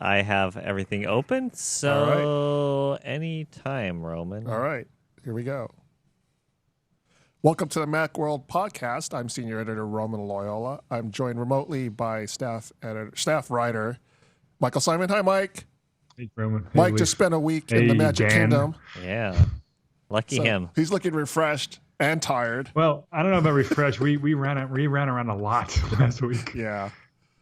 I have everything open, so anytime, Roman. All right, here we go. Welcome to the Macworld podcast. I'm senior editor Roman Loyola. I'm joined remotely by staff writer Michael Simon. Hi, Mike. Hey, Roman. Hey, Mike Lee. just spent a week in the Magic Dan. Kingdom. Yeah, lucky So him. he's looking refreshed and tired. Well, I don't know about refresh. We ran around a lot last week. Yeah.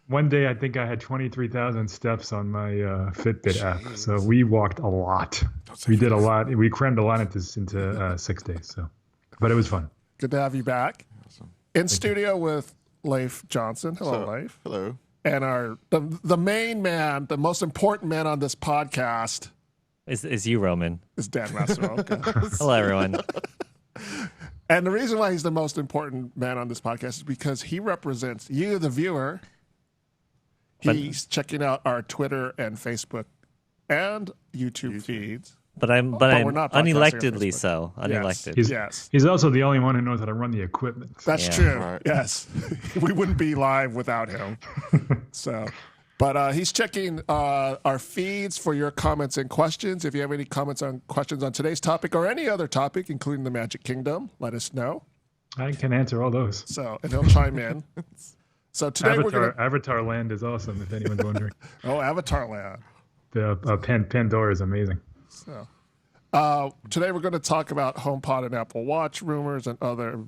One day, I think I had 23,000 steps on my Fitbit app. So we walked a lot. We did a lot. We crammed a lot into 6 days. So, but it was fun. Good to have you back. Awesome. In studio with Leif Johnson. Hello, So, Leif. hello. And the main man, the most important man on this podcast Is you, Roman? is Dan Massimo. Okay. Hello, everyone. And the reason why he's the most important man on this podcast is because he represents you, the viewer. He's checking out our Twitter and Facebook and YouTube feeds. But I'm we're not podcasting on unelectedly Facebook. so. Unelected. Yes. He's also the only one who knows how to run the equipment. That's Yeah. true. Right. Yes. We wouldn't be live without him. But he's checking our feeds for your comments and questions. If you have any questions on today's topic or any other topic, including the Magic Kingdom, let us know. I can answer all those. And he'll chime in. So today we're going to... Avatar Land is awesome, if anyone's wondering. Oh, Avatar Land. The Pandora is amazing. Today we're going to talk about HomePod and Apple Watch rumors and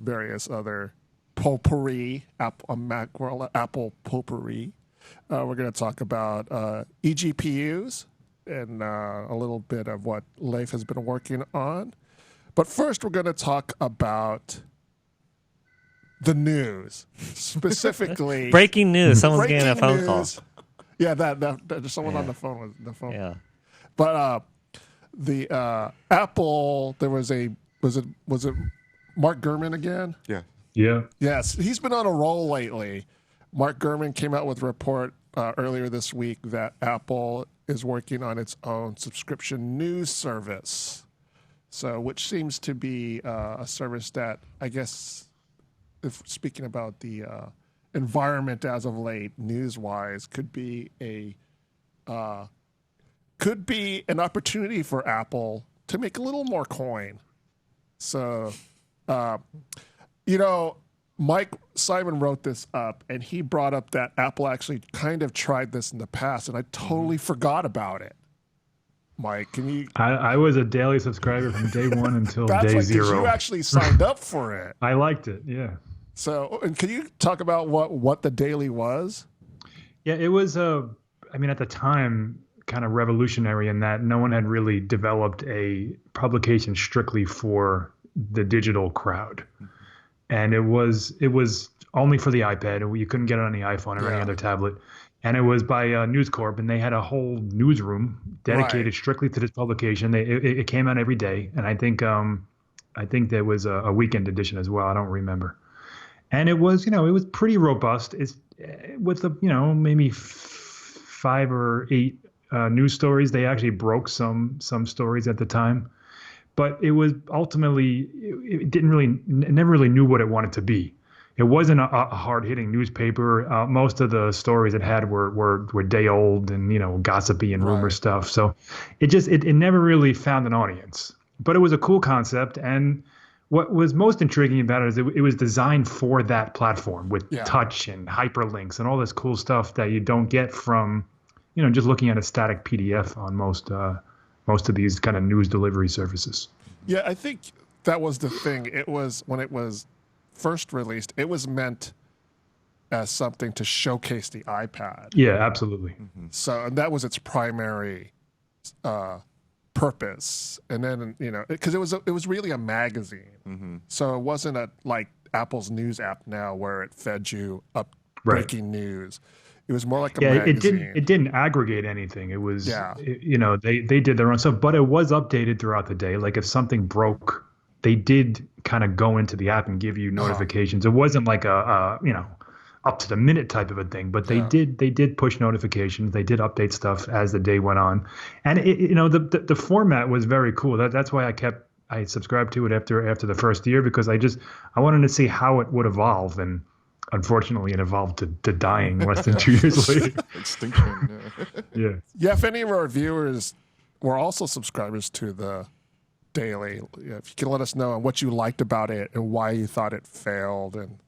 various other potpourri, Apple potpourri. We're going to talk about eGPUs and a little bit of what Leif has been working on. But first we're going to talk about the news, specifically... Breaking news. Someone's getting a phone call. Yeah, there's someone on the phone. Yeah. But the Apple, was it Mark Gurman again? Yeah. Yeah. Yes, he's been on a roll lately. Mark Gurman came out with a report earlier this week that Apple is working on its own subscription news service. Which seems to be a service that, I guess, if speaking about the environment as of late, news-wise, could be an opportunity for Apple to make a little more coin. So, Mike Simon wrote this up, and he brought up that Apple actually kind of tried this in the past, and I totally forgot about it. Mike, can you... I was a daily subscriber from day one until That's day like, 'cause zero. you actually signed up for it. I liked it, yeah. So, and can you talk about what the daily was? Yeah, it was, at the time, kind of revolutionary in that no one had really developed a publication strictly for the digital crowd. And it was only for the iPad. You couldn't get it on the iPhone or any other tablet. And it was by News Corp, and they had a whole newsroom dedicated strictly to this publication. It came out every day, and I think there was a weekend edition as well. I don't remember. And it was, it was pretty robust. It's with maybe 5 or 8 news stories. They actually broke some stories at the time, but it was ultimately it never really knew what it wanted to be. It wasn't a hard-hitting newspaper. Most of the stories it had were day old and gossipy and rumor stuff. So it never really found an audience. But it was a cool concept, and what was most intriguing about it is it was designed for that platform with touch and hyperlinks and all this cool stuff that you don't get from just looking at a static PDF on most of these kind of news delivery services. Yeah, I think that was the thing. It was when it was first released, it was meant as something to showcase the iPad. Yeah, absolutely. Mm-hmm. So, and that was its primary purpose. And then because it was really a magazine. Mm-hmm. So it wasn't like Apple's news app now where it fed you up breaking news. It was more like a magazine. It didn't aggregate anything. It was they did their own stuff, but it was updated throughout the day. Like if something broke, they did kind of go into the app and give you notifications. It wasn't like a up to the minute type of a thing, but they did push notifications. They did update stuff as the day went on, and the format was very cool. That's why I subscribed to it after the first year, because I wanted to see how it would evolve. And unfortunately, it evolved to dying less than 2 years later. Extinction. Yeah. Yeah, if any of our viewers were also subscribers to the Daily, if you can let us know what you liked about it and why you thought it failed, and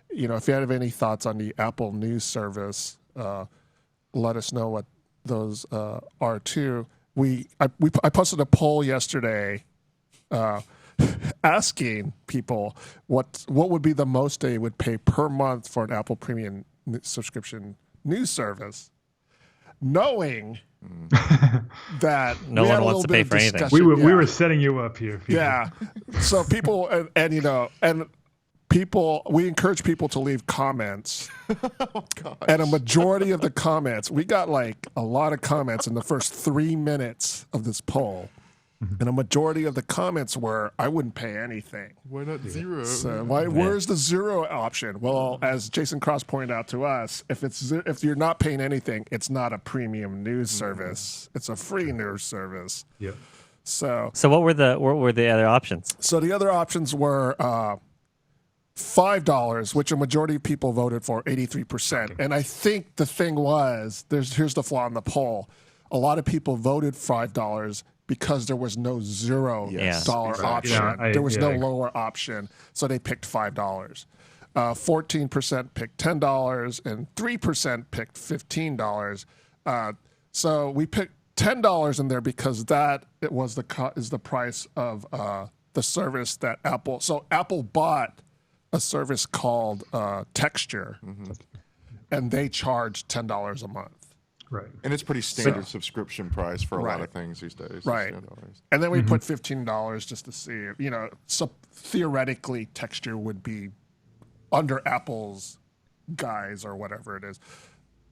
if you have any thoughts on the Apple News service, let us know what those are too. I posted a poll yesterday asking people what would be the most they would pay per month for an Apple Premium subscription news service, knowing that No one wants to pay for anything. We were setting you up here. Yeah. So people and people, we encourage people to leave comments. And a majority of the comments, we got like a lot of comments in the first 3 minutes of this poll. And a majority of the comments were, I wouldn't pay anything. Why not zero? So where's the zero option? Well, as Jason Cross pointed out to us, if you're not paying anything, it's not a premium news service. It's a free news service. Yeah. So what were the other options? So the other options were $5, which a majority of people voted for, 83%. And I think the thing was, here's the flaw in the poll. A lot of people voted $5 because there was no $0 option. Yeah, there was no lower option, so they picked $5. 14% picked $10, and 3% picked $15. So we picked $10 in there because it was the price of the service that Apple. So Apple bought a service called Texture, and they charged $10 a month. Right. And it's pretty standard subscription price for a lot of things these days. Right. And then we put $15 just to see, so theoretically Texture would be under Apple's guise or whatever it is.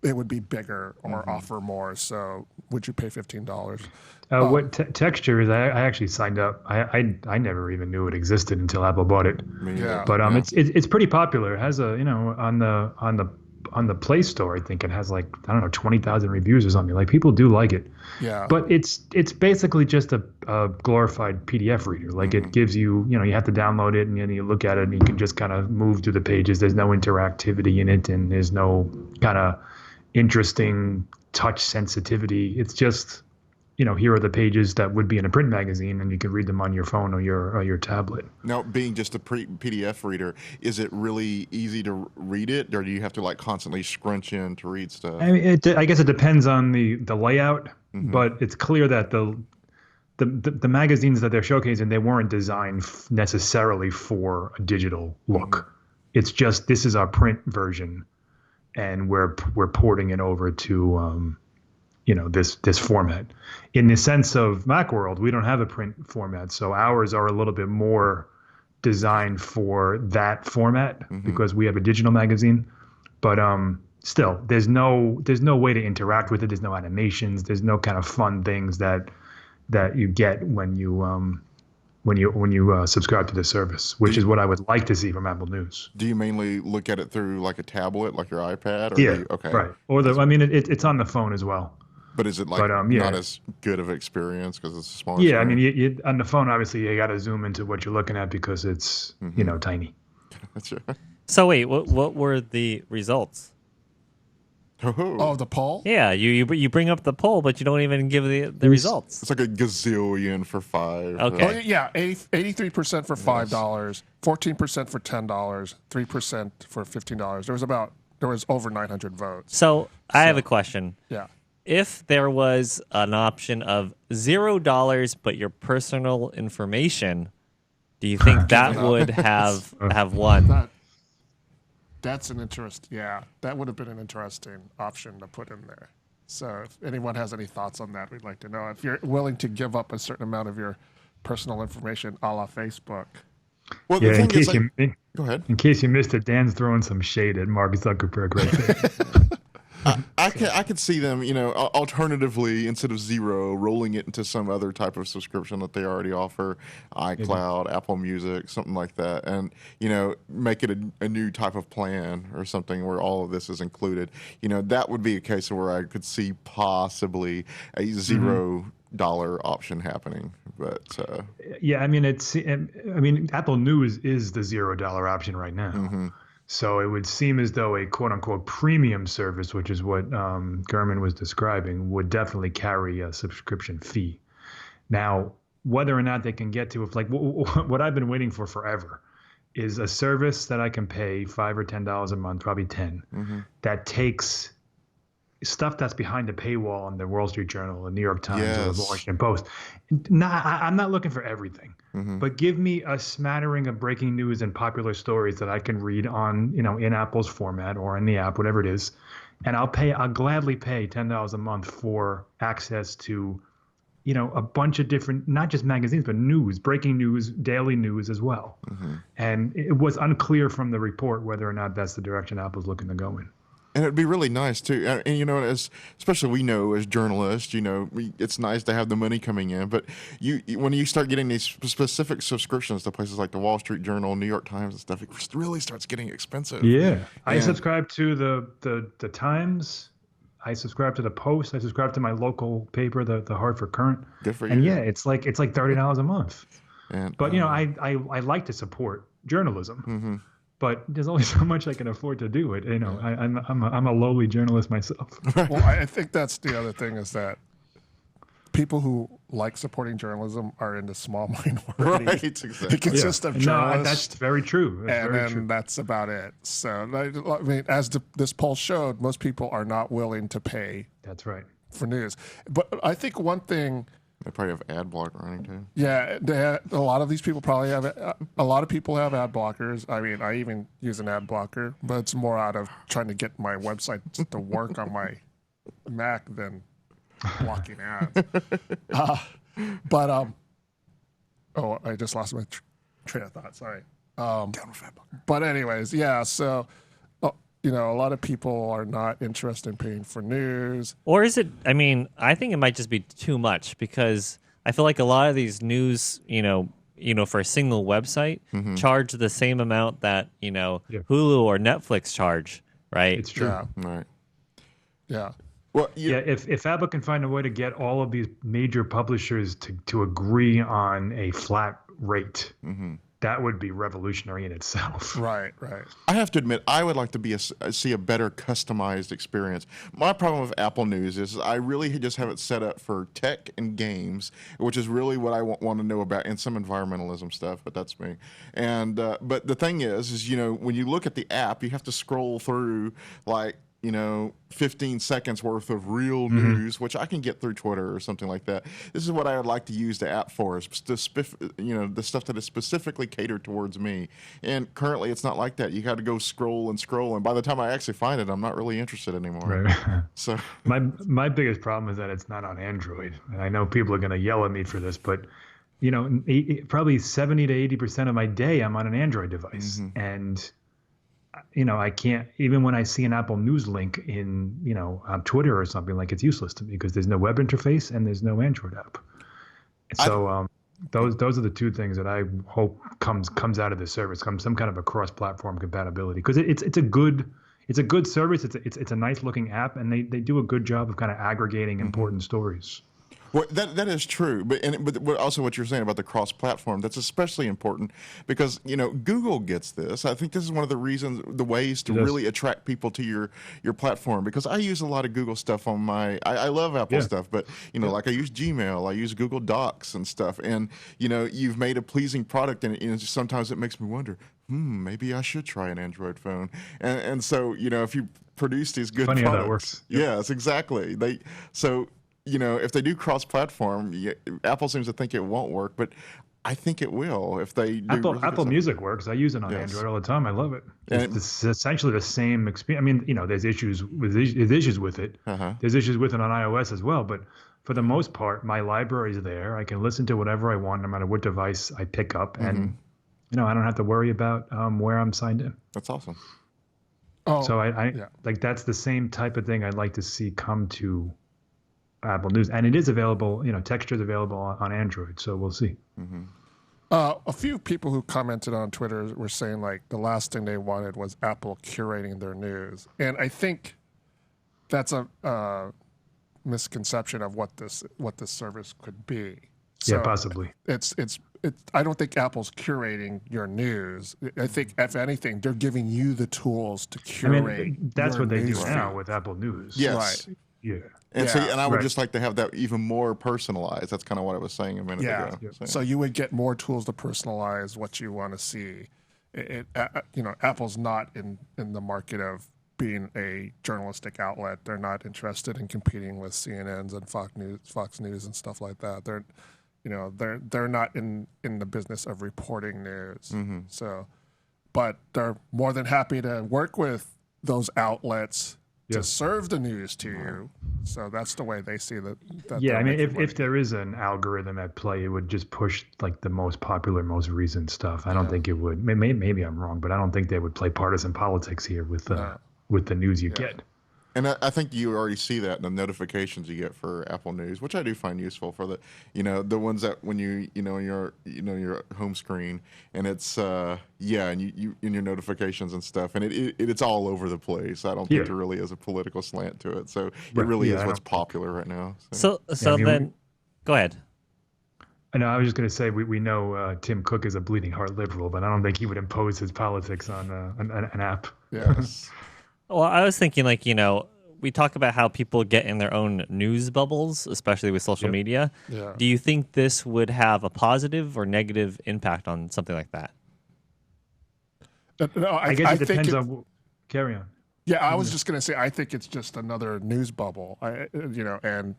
It would be bigger or offer more. So would you pay $15? What Texture is? I actually signed up. I never even knew it existed until Apple bought it. Yeah. But it's pretty popular. It has on the Play Store, I think it has 20,000 reviews or something. Like, people do like it. Yeah. But it's basically just a glorified PDF reader. Like, it gives you, you have to download it and then you look at it and you can just kind of move through the pages. There's no interactivity in it and there's no kind of interesting touch sensitivity. It's just, here are the pages that would be in a print magazine, and you can read them on your phone or your tablet. Now, being just a PDF reader, is it really easy to read it, or do you have to constantly scrunch in to read stuff? I mean, I guess it depends on the layout, but it's clear that the magazines that they're showcasing, they weren't designed necessarily for a digital look. It's just, this is our print version, and we're porting it over to this format. In the sense of Macworld, we don't have a print format, so ours are a little bit more designed for that format because we have a digital magazine. But still, there's no way to interact with it. There's no animations. There's no kind of fun things that you get when you subscribe to the service, which is what I would like to see from Apple News. Do you mainly look at it through like a tablet, like your iPad? Or okay. Right. Or it's on the phone as well. But is it not as good of an experience because it's a smaller Yeah, screen? I mean, you, on the phone, obviously, you got to zoom into what you're looking at because it's, tiny. That's right. So wait, what were the results? Oh, the poll? Yeah, you bring up the poll, but you don't even give the results. It's like a gazillion for $5. Okay. Oh, yeah, 83% for $5, 14% for $10, 3% for $15. There was over 900 votes. So I have a question. Yeah. If there was an option of $0 but your personal information, do you think that would have won? That's an interest. Yeah, that would have been an interesting option to put in there. So if anyone has any thoughts on that, we'd like to know. If you're willing to give up a certain amount of your personal information, a la Facebook. Well, Yeah, the thing is, go ahead. In case you missed it, Dan's throwing some shade at Mark Zuckerberg right there. I could see them, alternatively, instead of $0, rolling it into some other type of subscription that they already offer, iCloud, Apple Music, something like that, and, make it a new type of plan or something where all of this is included. That would be a case where I could see possibly a $0 option happening. But yeah, Apple News is the $0 option right now. So it would seem as though a quote unquote premium service, which is what Gurman was describing, would definitely carry a subscription fee. Now, whether or not they can get to, if like what I've been waiting for forever is a service that I can pay $5 or $10 a month, probably 10, that takes stuff that's behind the paywall in the Wall Street Journal, the New York Times, or the Washington Post. I'm not looking for everything, but give me a smattering of breaking news and popular stories that I can read on, in Apple's format or in the app, whatever it is, and I'll gladly pay $10 a month for access to, a bunch of different, not just magazines, but news, breaking news, daily news as well. And it was unclear from the report whether or not that's the direction Apple's looking to go in. And it'd be really nice too. And especially we know as journalists, it's nice to have the money coming in. But when you start getting these specific subscriptions to places like the Wall Street Journal, New York Times, and stuff, it really starts getting expensive. Yeah, I subscribe to the Times. I subscribe to the Post. I subscribe to my local paper, the Hartford Courant. Good for you. And yeah, it's like $30 a month. But I like to support journalism. But there's only so much I can afford to do it. I'm a lowly journalist myself. Well, I think that's the other thing is that people who like supporting journalism are in the small minority. Right, exactly. It consists of journalists. No, that's very true. That's about it. So, I mean, as this poll showed, most people are not willing to pay. That's right. For news. But I think one thing. They probably have ad block running too. Yeah, a lot of these people probably have. A lot of people have ad blockers. I mean, I even use an ad blocker, but it's more out of trying to get my website to work on my Mac than blocking ads. I just lost my train of thought. Sorry. But anyways, yeah. So, a lot of people are not interested in paying for news. Or is it? I mean, I think it might just be too much because I feel like a lot of these news, for a single website, charge the same amount that Hulu or Netflix charge, right? It's true. Yeah. Right. Yeah. Well, if Apple can find a way to get all of these major publishers to agree on a flat rate, that would be revolutionary in itself. Right. I have to admit, I would like to see a better customized experience. My problem with Apple News is I really just have it set up for tech and games, which is really what I want to know about, and some environmentalism stuff, but that's me. And but the thing is when you look at the app, you have to scroll through 15 seconds worth of real news, which I can get through Twitter or something like that. This is what I would like to use the app for, is the stuff that is specifically catered towards me. And currently it's not like that. You got to go scroll, and by the time I actually find it, I'm not really interested anymore. Right. So my biggest problem is that it's not on Android. And I know people are going to yell at me for this, but probably 70 to 80% of my day I'm on an Android device. And I can't, even when I see an Apple News link on Twitter or something, like, it's useless to me because there's no web interface and there's no Android app. So those are the two things that I hope comes out of this service, comes some kind of a cross-platform compatibility, because it's a good service. It's a nice looking app, and they do a good job of kind of aggregating important stories. Well, that is true, but also what you're saying about the cross-platform, that's especially important because Google gets this. I think this is one of the ways to really attract people to your platform, because I use a lot of Google stuff on my. I love Apple stuff, but like I use Gmail, I use Google Docs and stuff, and you've made a pleasing product, and sometimes it makes me wonder, maybe I should try an Android phone, and so if you produce these good funny products, how that works. Yes, exactly. If they do cross-platform, Apple seems to think it won't work, but I think it will if they do. Apple Music works. I use it on Android all the time. I love it. It's essentially the same experience. I mean, there's issues with it. There's issues with it on iOS as well, but for the most part, my library is there. I can listen to whatever I want, no matter what device I pick up, and I don't have to worry about where I'm signed in. That's awesome. Oh, so I like that's the same type of thing I'd like to see come to Apple News, and it is available. Texture is available on Android, so we'll see. A few people who commented on Twitter were saying the last thing they wanted was Apple curating their news, and I think that's a misconception of what this service could be. Yeah, possibly. I don't think Apple's curating your news. I think, if anything, they're giving you the tools to curate. That's your what they do news now feed. with Apple News. Yes. Right. Yeah. And so, Yeah. and I would Right. just like to have that even more personalized. That's kind of what I was saying a minute Yeah. ago. So you would get more tools to personalize what you want to see. Apple's not in the market of being a journalistic outlet. They're not interested in competing with CNNs and Fox News and stuff like that. They're not in the business of reporting news. So, but they're more than happy to work with those outlets to serve the news to you. So that's the way they see that. Yeah, I mean, if there is an algorithm at play, it would just push like the most popular, most recent stuff. I don't think it would. Maybe I'm wrong, but I don't think they would play partisan politics here with the news you get. And I think you already see that in the notifications you get for Apple News, which I do find useful for the ones that when your home screen and it's and you in your notifications and stuff, and it's all over the place. I don't think there really is a political slant to it, so it really is what's popular right now. So go ahead. I know. I was just going to say we know Tim Cook is a bleeding heart liberal, but I don't think he would impose his politics on an app. Yes. Well, I was thinking, we talk about how people get in their own news bubbles, especially with social media. Yeah. Do you think this would have a positive or negative impact on something like that? No, I guess it depends on. Carry on. Yeah, I was just going to say, I think it's just another news bubble. And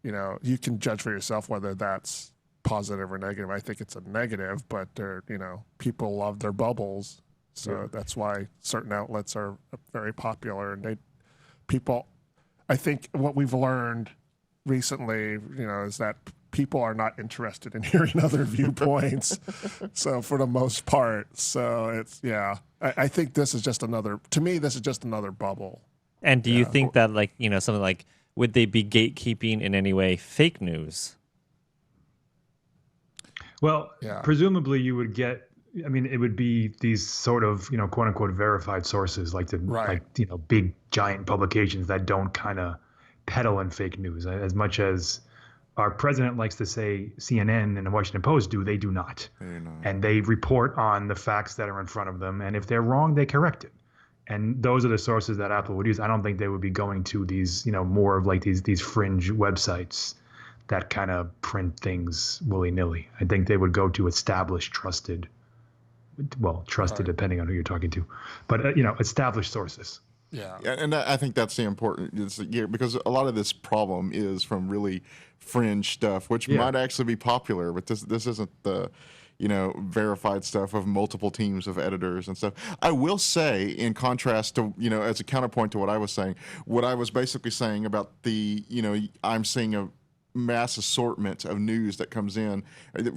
you can judge for yourself whether that's positive or negative. I think it's a negative, but people love their bubbles. So that's why certain outlets are very popular, and I think what we've learned recently, is that people are not interested in hearing other viewpoints. So for the most part, I think this is just another bubble. And do you think that something like, would they be gatekeeping in any way fake news? Well, presumably you would get. I mean, it would be these sort of, quote unquote, verified sources, like big giant publications that don't kind of peddle in fake news. As much as our president likes to say CNN and the Washington Post do, they do not. And they report on the facts that are in front of them. And if they're wrong, they correct it. And those are the sources that Apple would use. I don't think they would be going to these, more of like these fringe websites that kind of print things willy-nilly. I think they would go to established, trusted depending on who you're talking to, but established sources. Yeah, and I think that's the important because a lot of this problem is from really fringe stuff, which might actually be popular, but this isn't the verified stuff of multiple teams of editors and stuff. I will say, in contrast to as a counterpoint to what I was saying, what I was basically saying about I'm seeing a mass assortment of news that comes in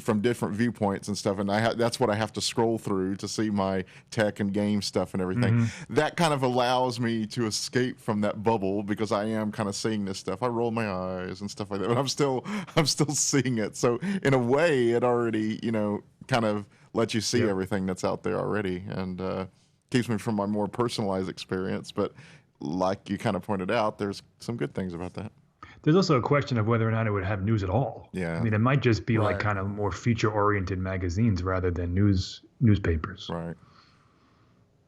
from different viewpoints and stuff, and that's what I have to scroll through to see my tech and game stuff and everything. That kind of allows me to escape from that bubble because I am kind of seeing this stuff. I roll my eyes and stuff like that, but I'm still seeing it. So in a way, it already kind of lets you see everything that's out there already, and keeps me from my more personalized experience. But like you kind of pointed out, there's some good things about that. There's also a question of whether or not it would have news at all. Yeah. I mean, it might just be like kind of more feature-oriented magazines rather than newspapers. Right.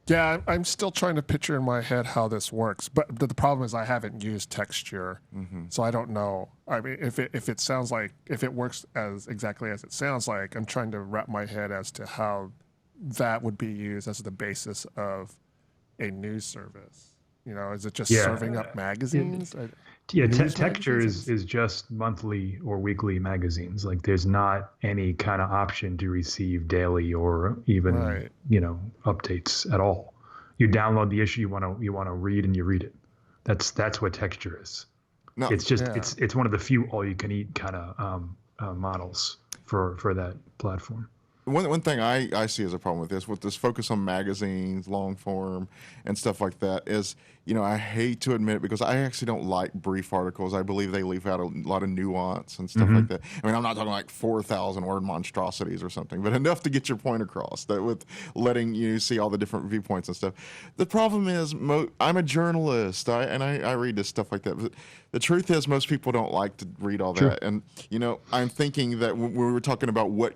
Yeah, I'm still trying to picture in my head how this works, but the problem is I haven't used Texture, so I don't know. I mean, if it works as exactly as it sounds like, I'm trying to wrap my head as to how that would be used as the basis of a news service. Is it just serving up magazines? Texture is just monthly or weekly magazines. Like there's not any kind of option to receive daily or even updates at all. You download the issue you want to read and you read it. That's what Texture is. No, it's just it's one of the few all you can eat kind of models for that platform. One thing I see as a problem with this focus on magazines, long form, and stuff like that is, I hate to admit it because I actually don't like brief articles. I believe they leave out a lot of nuance and stuff like that. I mean, I'm not talking like 4,000 word monstrosities or something, but enough to get your point across, that with letting you see all the different viewpoints and stuff. The problem is I'm a journalist, I read this stuff like that. But the truth is most people don't like to read all that. And, I'm thinking that when we were talking about what,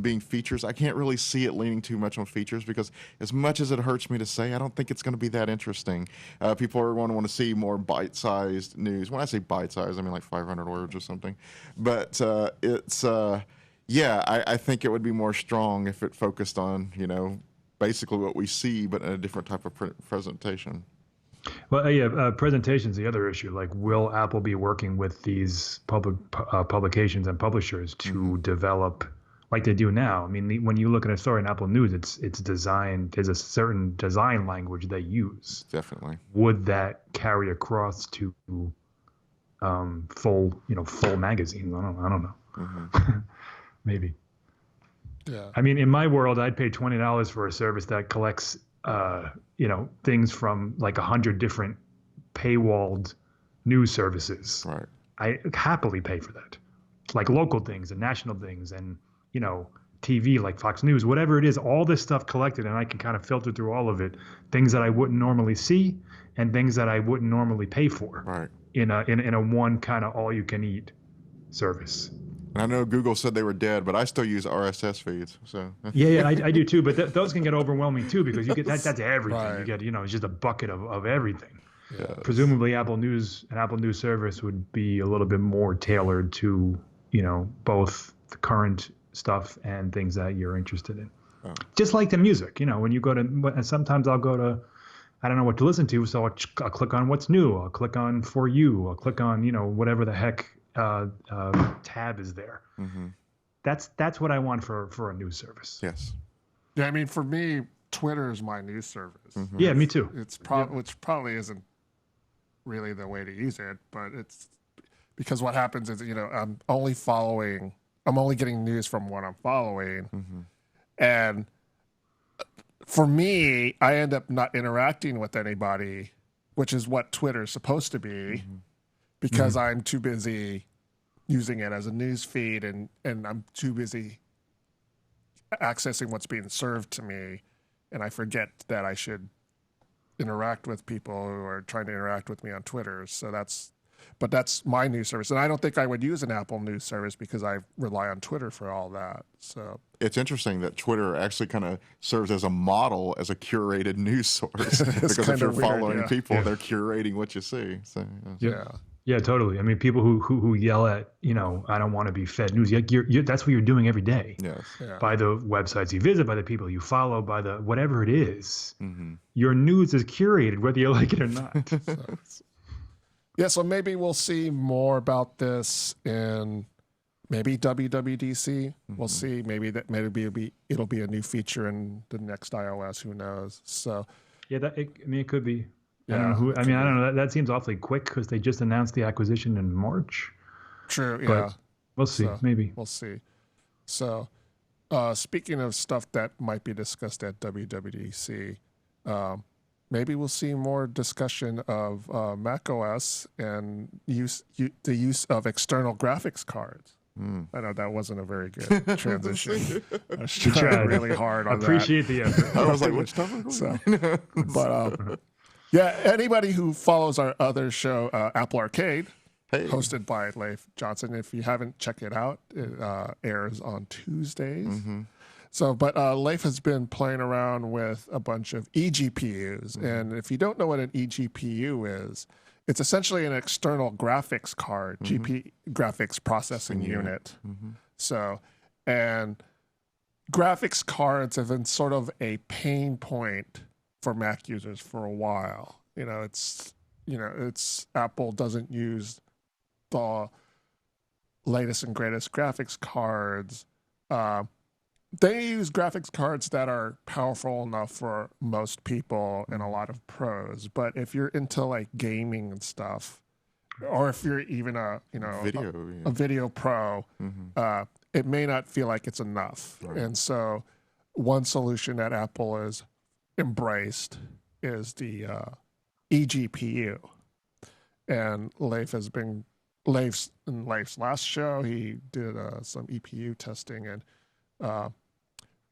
being features, I can't really see it leaning too much on features because as much as it hurts me to say, I don't think it's going to be that interesting. People are going to want to see more bite-sized news. When I say bite-sized, I mean like 500 words or something. But I think it would be more strong if it focused on, basically what we see, but in a different type of presentation. Well, presentation's the other issue. Like, will Apple be working with these publications and publishers to develop like they do now? I mean, when you look at a story in Apple News, it's designed. There's a certain design language they use. Definitely. Would that carry across to full magazines? I don't know. Maybe. Yeah. I mean, in my world, I'd pay $20 for a service that collects things from like 100 different paywalled news services. Right. I happily pay for that. Like local things and national things and, TV like Fox News, whatever it is, all this stuff collected, and I can kind of filter through all of it, things that I wouldn't normally see and things that I wouldn't normally pay for. Right. In a one kind of all you can eat service. And I know Google said they were dead, but I still use RSS feeds. So yeah, I do too. But those can get overwhelming too because you get that's everything. Right. You get it's just a bucket of everything. Yes. Presumably, Apple News service would be a little bit more tailored to both the current stuff and things that you're interested in. Oh. Just like the music, when you go to sometimes I'll go to I don't know what to listen to, so I'll click on what's new. I'll click on For You. I'll click on whatever the heck tab is there. Mm-hmm. That's what I want for a news service. Yes. Yeah, I mean, for me, Twitter is my news service. Mm-hmm. Yeah, me too. It's which probably isn't really the way to use it, but it's because what happens is I'm only getting news from what I'm following, and for me, I end up not interacting with anybody, which is what Twitter's supposed to be. Because I'm too busy using it as a news feed and I'm too busy accessing what's being served to me, and I forget that I should interact with people who are trying to interact with me on Twitter. So that's my news service. And I don't think I would use an Apple news service because I rely on Twitter for all that. So it's interesting that Twitter actually kind of serves as a model, as a curated news source. Because if you're following people, they're curating what you see. So yeah. Yeah, totally. I mean, people who yell at, I don't want to be fed news. That's what you're doing every day. Yes. Yeah. By the websites you visit, by the people you follow, by the whatever it is. Your news is curated, whether you like it or not. So maybe we'll see more about this in maybe WWDC. We'll see. Maybe it'll be a new feature in the next iOS. Who knows? So yeah, it could be. Yeah, I don't know. That seems awfully quick because they just announced the acquisition in March. True. But yeah. We'll see. So, maybe. We'll see. So, speaking of stuff that might be discussed at WWDC, maybe we'll see more discussion of macOS and the use of external graphics cards. I know that wasn't a very good transition. I was trying really hard on Appreciate the effort. I was like, which topic? But yeah, anybody who follows our other show, Apple Arcade, hosted by Leif Johnson, if you haven't checked it out, it airs on Tuesdays. So, but Leif has been playing around with a bunch of eGPUs. And if you don't know what an eGPU is, it's essentially an external graphics card, graphics processing unit. So, and graphics cards have been sort of a pain point for Mac users for a while. It's Apple doesn't use the latest and greatest graphics cards. They use graphics cards that are powerful enough for most people and a lot of pros. But if you're into like gaming and stuff, or if you're even a video pro, it may not feel like it's enough. Right. And so one solution that Apple has embraced is the eGPU. And Leif's last show, he did some EPU testing and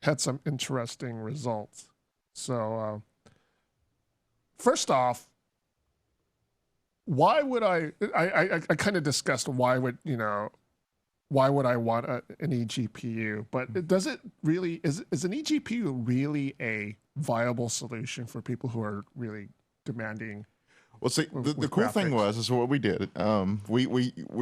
had some interesting results. So first off, why would I kind of discussed why would I want an eGPU? But does it really, is an eGPU really a viable solution for people who are really demanding? Well, see, the cool thing is what we did. We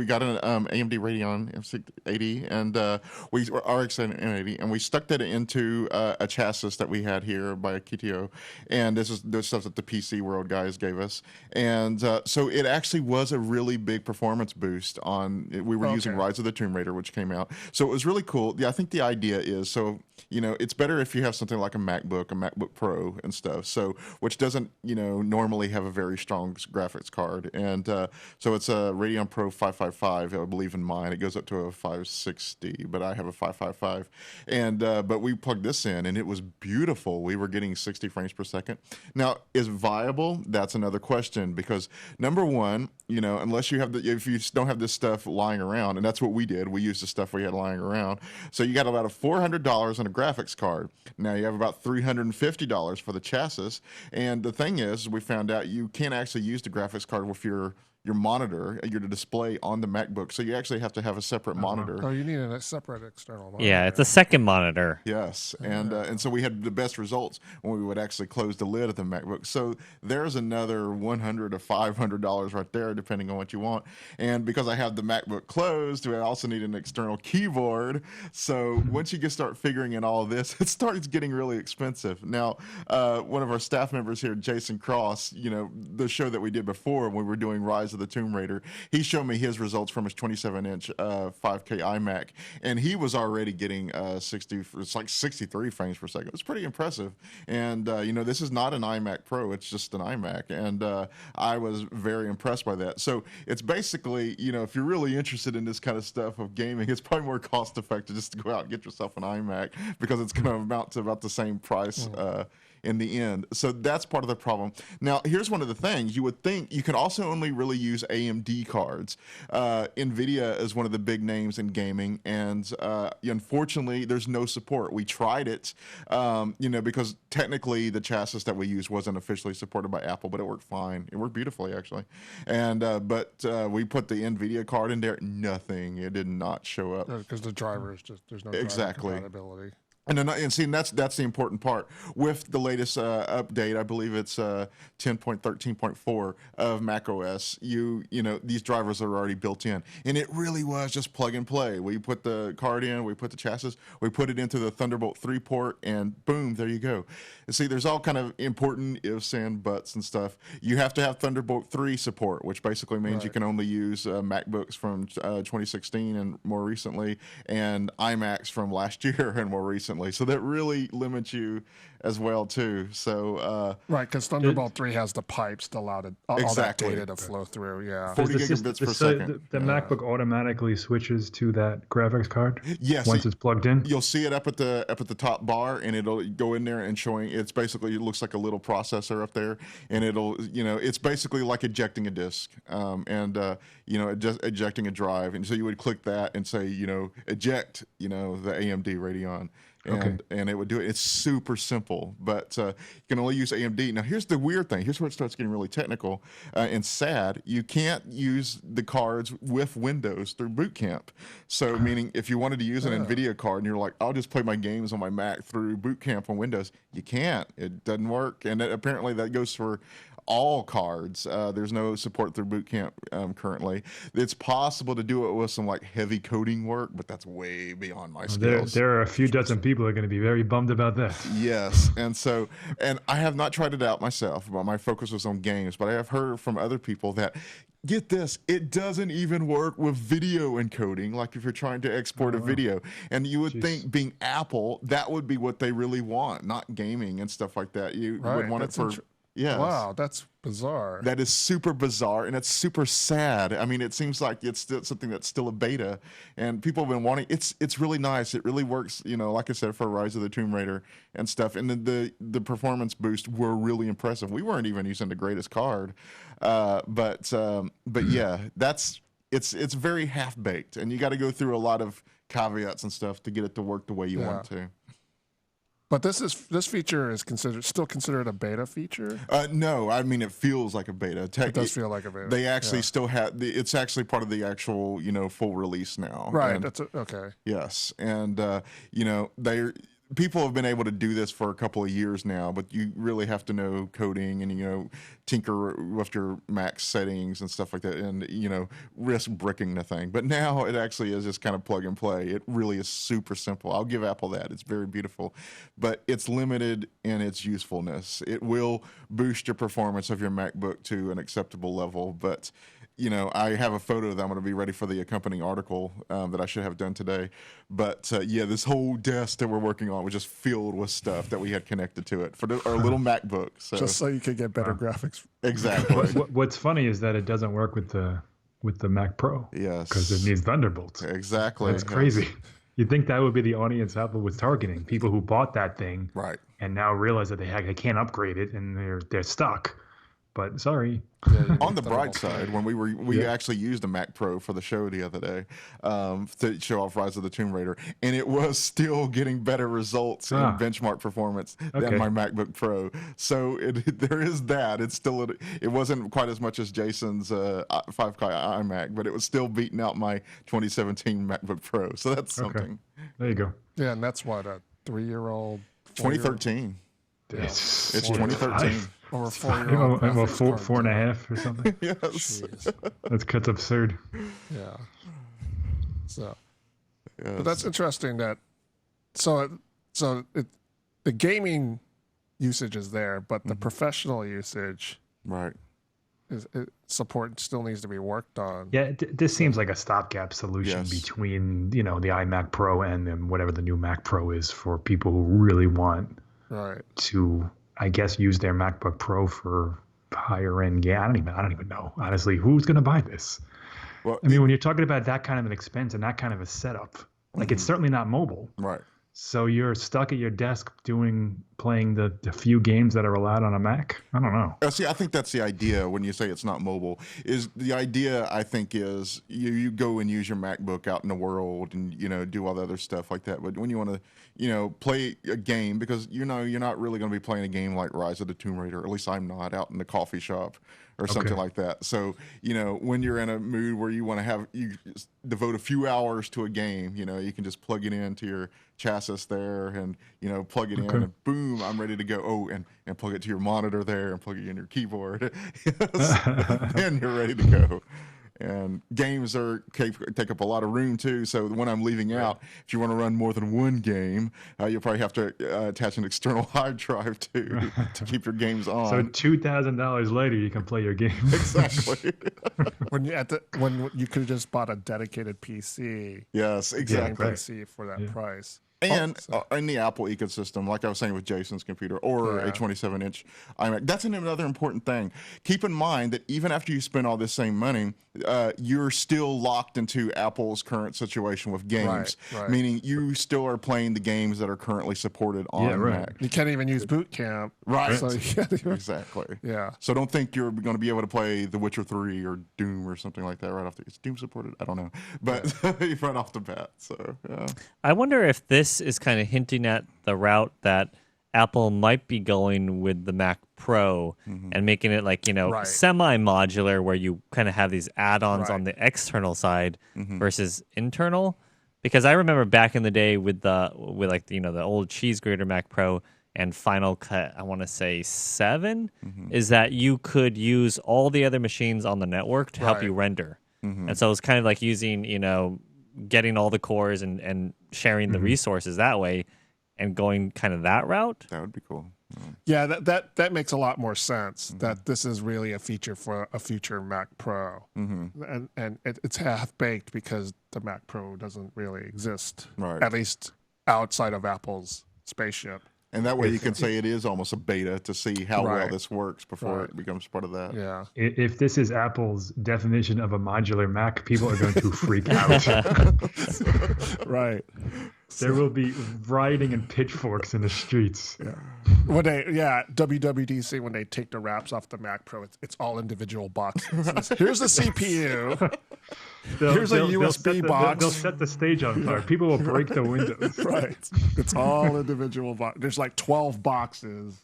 got an AMD Radeon 680 and RX 980, and we stuck that into a chassis that we had here by Kitio, and this is the stuff that the PC World guys gave us, and so it actually was a really big performance boost on. We were using Rise of the Tomb Raider, which came out, so it was really cool. Yeah, I think the idea is it's better if you have something like a MacBook Pro and stuff. So which doesn't normally have a very strong graphics card, and so it's a Radeon Pro 555, I believe in mine. It goes up to a 560, but I have a 555, and but we plugged this in, and it was beautiful. We were getting 60 frames per second. Now, is it viable? That's another question, because number one, unless you have if you don't have this stuff lying around, and that's what we did. We used the stuff we had lying around. So you got about a $400 on a graphics card. Now you have about $350 for the chassis, and the thing is, we found out you can't actually use the graphics card with your monitor, your display on the MacBook. So you actually have to have a separate monitor. Oh, you need a separate external monitor. Yeah, it's a second monitor. Yes, and so we had the best results when we would actually close the lid of the MacBook. So there's another $100 to $500 right there, depending on what you want. And because I have the MacBook closed, I also need an external keyboard. So once you start figuring in all of this, it starts getting really expensive. Now, one of our staff members here, Jason Cross, the show that we did before when we were doing Rise of the Tomb Raider, he showed me his results from his 27-inch 5K iMac, and he was already getting 63 frames per second. It's pretty impressive. And this is not an iMac Pro; it's just an iMac, and I was very impressed by that. So it's basically, if you're really interested in this kind of stuff of gaming, it's probably more cost effective just to go out and get yourself an iMac, because it's going to amount to about the same price. In the end. So that's part of the problem. Now, here's one of the things. You would think you can also only really use AMD cards. NVIDIA is one of the big names in gaming, and unfortunately, there's no support. We tried it, because technically the chassis that we used wasn't officially supported by Apple, but it worked fine. It worked beautifully, actually. And but we put the NVIDIA card in there. Nothing. It did not show up. Because the drivers, there's no driver compatibility. And see, that's the important part. With the latest update, I believe it's 10.13.4 of macOS. These drivers are already built in, and it really was just plug and play. We put the card in, we put the chassis, we put it into the Thunderbolt 3 port, and boom, there you go. And see, there's all kind of important ifs and buts and stuff. You have to have Thunderbolt 3 support, which basically means you can only use MacBooks from 2016 and more recently, and iMacs from last year and more recently. So that really limits you as well too. So right, because Thunderbolt 3 has the pipes to allow all that data to flow through. Yeah, 40 gigabits per second. The MacBook automatically switches to that graphics card. Yes, once it's plugged in. You'll see it up at the top bar, and it'll go in there and showing. It's basically, it looks like a little processor up there, and it'll it's basically like ejecting a disk, just ejecting a drive, and so you would click that and say eject the AMD Radeon. And it would do it. It's super simple, but you can only use AMD. Now, here's the weird thing. Here's where it starts getting really technical and sad. You can't use the cards with Windows through Boot Camp. So, meaning if you wanted to use an NVIDIA card and you're like, I'll just play my games on my Mac through Boot Camp on Windows, you can't. It doesn't work. And apparently that goes for all cards. There's no support through Boot Camp currently. It's possible to do it with some heavy coding work, but that's way beyond my skills. There are a few dozen people who are going to be very bummed about that. Yes, and I have not tried it out myself, but my focus was on games. But I have heard from other people that, get this, it doesn't even work with video encoding, like if you're trying to export a video. And you would think, being Apple, that would be what they really want, not gaming and stuff like that. You would want it for Yes. Wow, that's bizarre. That is super bizarre, and it's super sad. I mean, it seems like it's still something that's still a beta, and people have been wanting. It's really nice. It really works. Like I said, for Rise of the Tomb Raider and stuff. And the performance boost were really impressive. We weren't even using the greatest card, but yeah, it's very half baked, and you got to go through a lot of caveats and stuff to get it to work the way you want it to. But this feature is still considered a beta feature? No, I mean it feels like a beta. It does feel like a beta. They actually still have. It's actually part of the actual full release now. Right. And, that's okay. yes, and people have been able to do this for a couple of years now, but you really have to know coding and tinker with your Mac settings and stuff like that, and risk bricking the thing. But now it actually is just kind of plug and play. It really is super simple. I'll give Apple that. It's very beautiful, but it's limited in its usefulness. It will boost your performance of your MacBook to an acceptable level, but I have a photo that I'm going to be ready for the accompanying article that I should have done today. But this whole desk that we're working on was just filled with stuff that we had connected to it for our little MacBook. So. Just so you could get better graphics. Exactly. What's funny is that it doesn't work with the Mac Pro. Yes. Because it needs Thunderbolts. Exactly. It's crazy. You'd think that would be the audience Apple was targeting, people who bought that thing, right, and now realize that they can't upgrade it and they're stuck. But sorry. On the bright side, when we actually used a Mac Pro for the show the other day to show off Rise of the Tomb Raider, and it was still getting better results in benchmark performance than my MacBook Pro. So there is that. It's still it wasn't quite as much as Jason's 5K iMac, but it was still beating out my 2017 MacBook Pro. So that's something. There you go. Yeah, and that's what, a 3-year-old? 2013. Yeah. It's 2013. Or a 4-year-old. I'm a 4.5 or something. Yes. That's absurd. Yeah. So, yes. But that's interesting that, the gaming usage is there, but the professional usage, right, support still needs to be worked on. Yeah, this seems like a stopgap solution between the iMac Pro and then whatever the new Mac Pro is for people who really want to, I guess, use their MacBook Pro for higher end. Yeah, I don't even know. Honestly, who's going to buy this? Well, I mean, when you're talking about that kind of an expense and that kind of a setup, like it's certainly not mobile. Right. So you're stuck at your desk playing the few games that are allowed on a Mac? I don't know. See, I think that's the idea when you say it's not mobile. Is the idea, I think, is you go and use your MacBook out in the world and, do all the other stuff like that. But when you want to, play a game, because, you're not really going to be playing a game like Rise of the Tomb Raider, or at least I'm not, out in the coffee shop or something like that. So, when you're in a mood where you want to you devote a few hours to a game, you can just plug it into your chassis there and, plug it in and boom, I'm ready to go. Oh, and plug it to your monitor there and plug it in your keyboard. Then you're ready to go. And games take up a lot of room too. So when I'm leaving out, if you want to run more than one game, you'll probably have to attach an external hard drive to keep your games on. So $2,000 later, you can play your games. Exactly. when you could have just bought a dedicated PC. Yes, exactly. PC for that price. And in the Apple ecosystem, like I was saying with Jason's computer or a 27-inch iMac, that's another important thing. Keep in mind that even after you spend all this same money, you're still locked into Apple's current situation with games, meaning you still are playing the games that are currently supported on Mac. You can't even use Boot Camp. Right. So Exactly. Yeah. So don't think you're going to be able to play The Witcher 3 or Doom or something like that right off is Doom supported? I don't know. But right off the bat. So, yeah. I wonder if this is kind of hinting at the route that Apple might be going with the Mac Pro and making it like, semi-modular where you kind of have these add-ons on the external side versus internal. Because I remember back in the day with the old cheese grater Mac Pro and Final Cut, I want to say 7, is that you could use all the other machines on the network to help you render. And so it was kind of like using, getting all the cores and sharing the resources that way and going kind of that route. That would be cool. Yeah, that makes a lot more sense, that this is really a feature for a future Mac Pro. And it's half-baked because the Mac Pro doesn't really exist, at least outside of Apple's spaceship. And that way you can say it is almost a beta to see how well Right. this works before it becomes part of that. Yeah. If this is Apple's definition of a modular Mac, people are going to freak out. Right. There will be rioting and pitchforks in the streets. When WWDC, when they take the wraps off the Mac Pro, it's all individual boxes. Here's the CPU. Here's a USB box. They'll set the stage on fire. People will break the windows. Right. It's all individual box. There's like 12 boxes.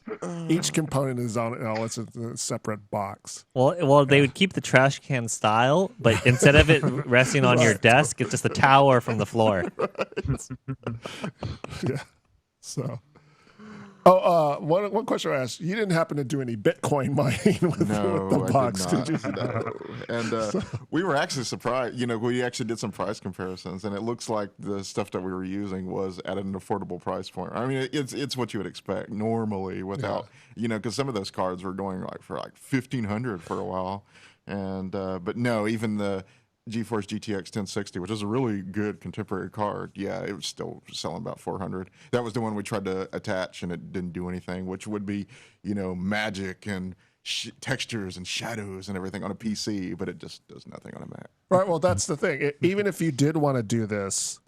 Each component is on it's a separate box. Well, they would keep the trash can style, but instead of it resting on your desk, it's just a tower from the floor. Yeah. So. One question I asked. You didn't happen to do any Bitcoin mining with the box, did you? No. And we were actually surprised. We actually did some price comparisons, and it looks like the stuff that we were using was at an affordable price point. I mean, it's what you would expect normally without, because some of those cards were going for $1,500 for a while, and but no, even the GeForce GTX 1060, which is a really good contemporary card, it was still selling about $400. That was the one we tried to attach, and it didn't do anything, which would be, magic and textures and shadows and everything on a PC, but it just does nothing on a Mac. Right. Well, that's the thing. Even if you did want to do this,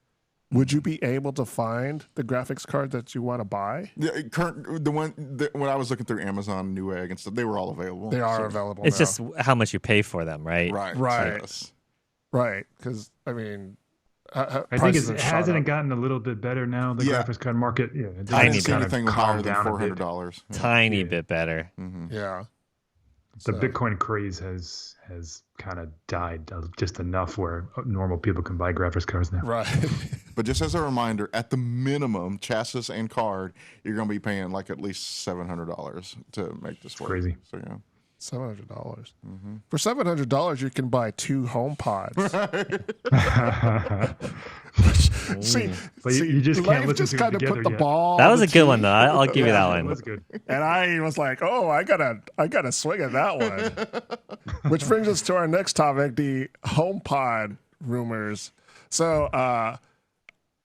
would you be able to find the graphics card that you want to buy? When I was looking through Amazon, Newegg and stuff, they were all available. They are available. It's now. just how much you pay for them, right? Right. Yes. Right, because I mean, I think it hasn't gotten a little bit better now. The graphics card market, I didn't see anything higher than $400. Tiny bit better. Mm-hmm. Yeah. The Bitcoin craze has kind of died just enough where normal people can buy graphics cards now. Right. But just as a reminder, at the minimum, chassis and card, you're going to be paying at least $700 to make this work. Crazy. So yeah. $700. For $700, you can buy 2 HomePods. But you just can't listen to it together put the yet. ball. That was a good one, though. I'll give you that That one. was good. And I was like, oh, I gotta swing at that one. Which brings us to our next topic, the HomePod rumors. So I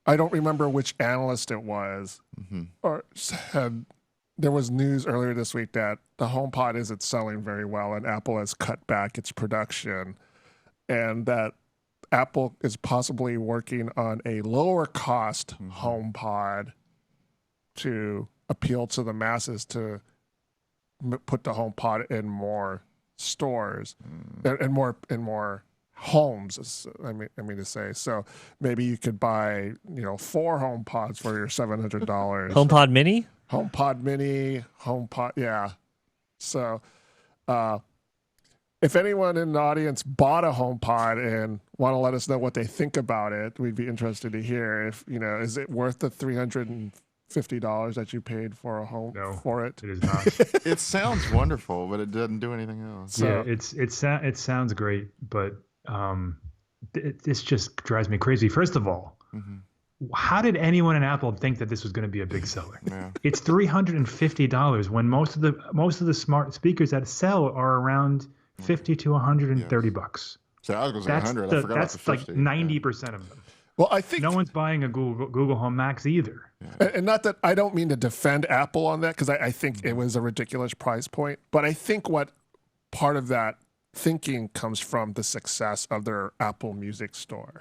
don't remember which analyst it was, or said there was news earlier this week that the HomePod isn't selling very well, and Apple has cut back its production, and that Apple is possibly working on a lower cost HomePod to appeal to the masses, to put the HomePod in more stores and more homes. I mean to say. So maybe you could buy 4 HomePods for your $700. HomePod Mini? HomePod Mini, HomePod, yeah. So, if anyone in the audience bought a HomePod and want to let us know what they think about it, we'd be interested to hear. If is it worth the $350 that you paid for a home for it? It is not. It sounds wonderful, but it doesn't do anything else. So, it sounds great, but this just drives me crazy. First of all. How did anyone in Apple think that this was going to be a big seller? Yeah. It's $350 when most of the smart speakers that sell are around $50 to $130. So I was going to say 100. I forgot that's about the 50. like 90% of them. well, I think No one's buying a Google Home Max either. and not that I don't mean to defend Apple on that, because I think it was a ridiculous price point, but I think what part of that thinking comes from the success of their Apple Music store,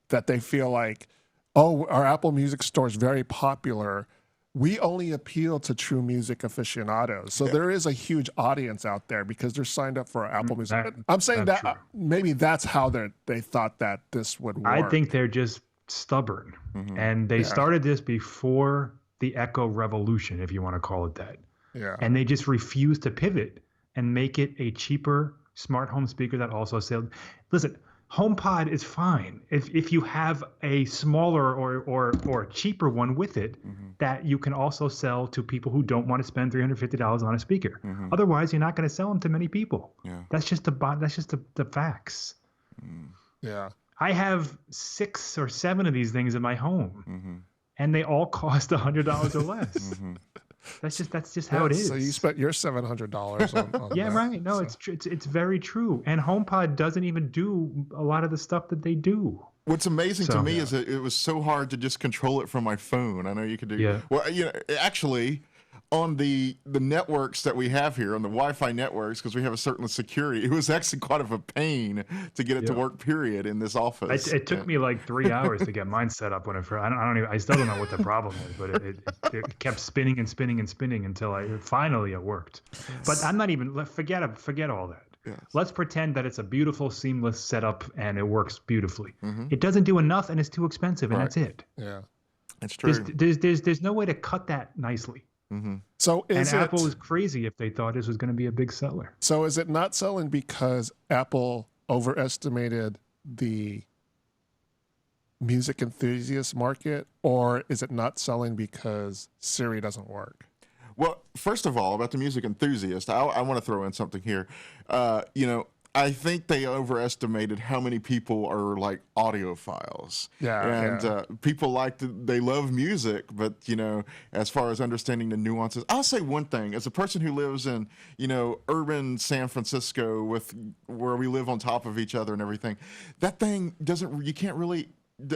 that they feel like, oh, our Apple Music store is very popular. We only appeal to true music aficionados. So there is a huge audience out there because they're signed up for Apple Music. I'm saying that true. maybe that's how they thought that this would work. I think they're just stubborn. And they started this before the Echo Revolution, if you want to call it that. Yeah. And they just refuse to pivot and make it a cheaper smart home speaker that also sells. Listen, HomePod is fine if you have a smaller or cheaper one with it that you can also sell to people who don't want to spend $350 on a speaker. Otherwise, you're not going to sell them to many people. Yeah. That's just the facts. Yeah. I have 6 or 7 of these things in my home, and they all cost $100 or less. That's just how it is. So you spent your $700 on Yeah, that. right. No, it's very true. And HomePod doesn't even do a lot of the stuff that they do. What's amazing to me is that it was so hard to just control it from my phone. I know you could do. Yeah. Well, actually, on the networks that we have here, on the Wi-Fi networks, because we have a certain security, it was actually quite of a pain to get it to work. Period in this office. It took me like 3 hours to get mine set up when it first. I still don't know what the problem is, but it kept spinning and spinning and spinning until finally it worked. But I'm not even forget all that. Yes. Let's pretend that it's a beautiful, seamless setup and it works beautifully. It doesn't do enough and it's too expensive, and that's it. Yeah, It's true. There's no way to cut that nicely. So Apple was crazy if they thought this was going to be a big seller. So is it not selling because Apple overestimated the music enthusiast market, or is it not selling because Siri doesn't work? Well, first of all, about the music enthusiast, I want to throw in something here. I think they overestimated how many people are like audiophiles. People they love music, but as far as understanding the nuances, I'll say one thing: as a person who lives in urban San Francisco, where we live on top of each other and everything, that thing you can't really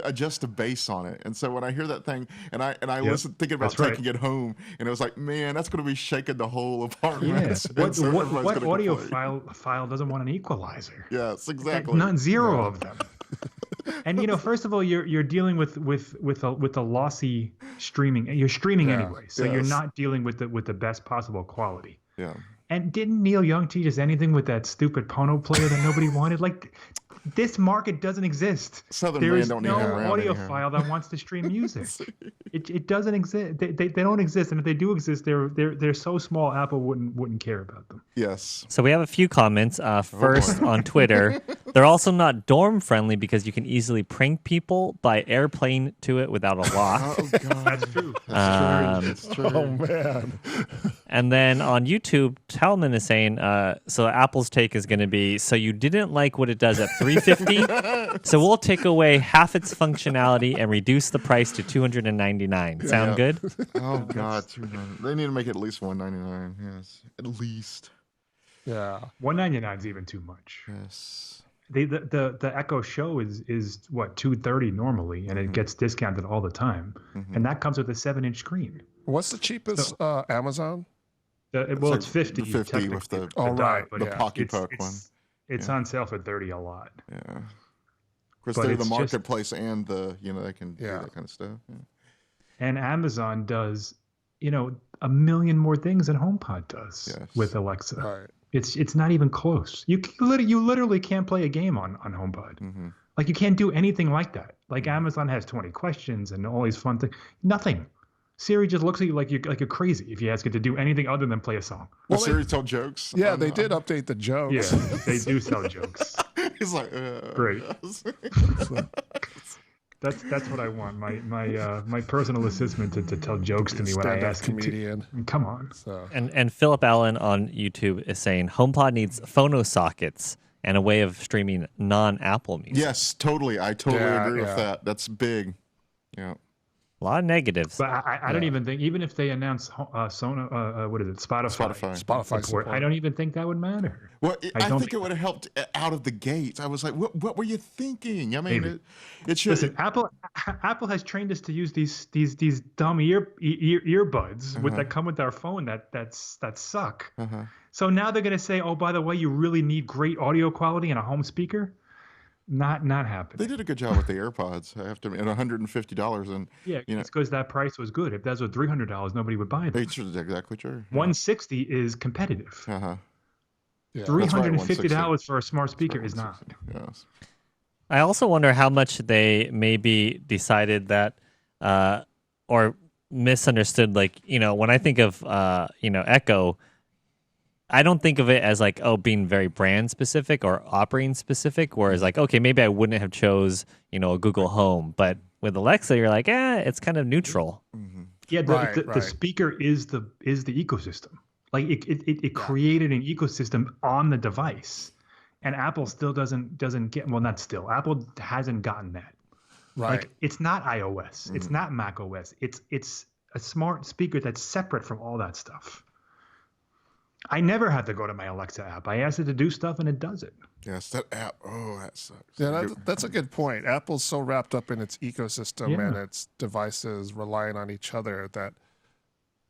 adjust the bass on it. And so when I hear that thing and I listen, thinking about taking it home, and it was like, man, that's going to be shaking the whole apartment. What audiophile doesn't want an equalizer? Yes, exactly. Not zero of them. And first of all, you're dealing with the lossy streaming. You're streaming anyway, so you're not dealing with the best possible quality. Yeah. And didn't Neil Young teach us anything with that stupid Pono player that nobody wanted? Like, this market doesn't exist. There is no audiophile that wants to stream music. It doesn't exist. They don't exist, and if they do exist, they're so small Apple wouldn't care about them. Yes. So we have a few comments. First on Twitter, they're also not dorm friendly because you can easily prank people by airplane to it without a lock. Oh God, that's true. That's true. Oh man. And then on YouTube, Talman is saying, so Apple's take is going to be, so you didn't like what it does at $350, so we'll take away half its functionality and reduce the price to $299. Sound good? Oh God, $299. They need to make it at least $199. Yes, at least. Yeah, $199 is even too much. Yes. The Echo Show is what, $230 normally, and it gets discounted all the time, and that comes with a 7-inch screen. What's the cheapest Amazon? It's 50. The 50 with the Pocky Poke one. It's on sale for $30 a lot. Yeah. Of course, they're the marketplace and they can do that kind of stuff. Yeah. And Amazon does, a million more things than HomePod does with Alexa. Right. It's not even close. You literally can't play a game on HomePod. Like, you can't do anything like that. Like, Amazon has 20 questions and all these fun things. Nothing. Siri just looks at you like you're crazy if you ask it to do anything other than play a song. Well, Siri tell jokes. Yeah, they did update the jokes. Yeah, they do tell jokes. He's like, great. That's what I want. My personal assistant to tell jokes to me when I ask him to. Come on. So. And Philip Allen on YouTube is saying HomePod needs phono sockets and a way of streaming non-Apple music. Yes, totally. I totally agree with that. That's big. Yeah. A lot of negatives. But I don't even think, even if they announce Spotify support, I don't even think that would matter. Well, I think it would have helped out of the gate. I was like, what were you thinking? I mean, it should. Listen, Apple has trained us to use these dumb earbuds that come with our phone that suck. So now they're going to say, oh, by the way, you really need great audio quality in a home speaker. Not happening. They did a good job with the AirPods. I have to admit, $150, and it's because that price was good. If that was $300, nobody would buy them. It's exactly true. $160 is competitive. Yeah, $350 for a smart speaker is not. Yes. I also wonder how much they maybe decided that, or misunderstood. Like, when I think of Echo, I don't think of it as like, being very brand specific or operating specific, whereas like, okay, maybe I wouldn't have chose, a Google Home, but with Alexa, you're like, it's kind of neutral. Yeah. The speaker is the ecosystem. Like it created an ecosystem on the device, and Apple still doesn't get, well, not still, Apple hasn't gotten that. Right. Like, it's not iOS. It's not Mac OS. It's a smart speaker that's separate from all that stuff. I never have to go to my Alexa app. I ask it to do stuff and it does it. Yes, that app. Oh, that sucks. Yeah, that's a good point. Apple's so wrapped up in its ecosystem Yeah. and its devices relying on each other that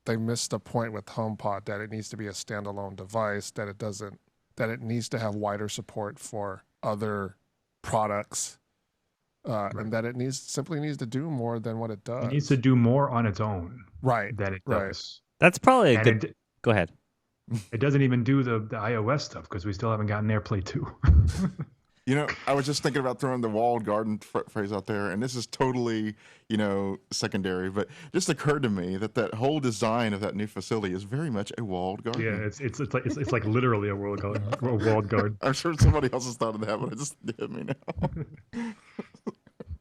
they missed the point with HomePod that it needs to be a standalone device, that it needs to have wider support for other products, and that it simply needs to do more than what it does. It needs to do more on its own than it Right. does. That's probably a And good. Go ahead. It doesn't even do the iOS stuff because we still haven't gotten AirPlay 2. You know, I was just thinking about throwing the walled garden phrase out there, and this is totally, secondary, but it just occurred to me that whole design of that new facility is very much a walled garden. Yeah, it's like literally a walled garden. I'm sure somebody else has thought of that, but it just hit me now.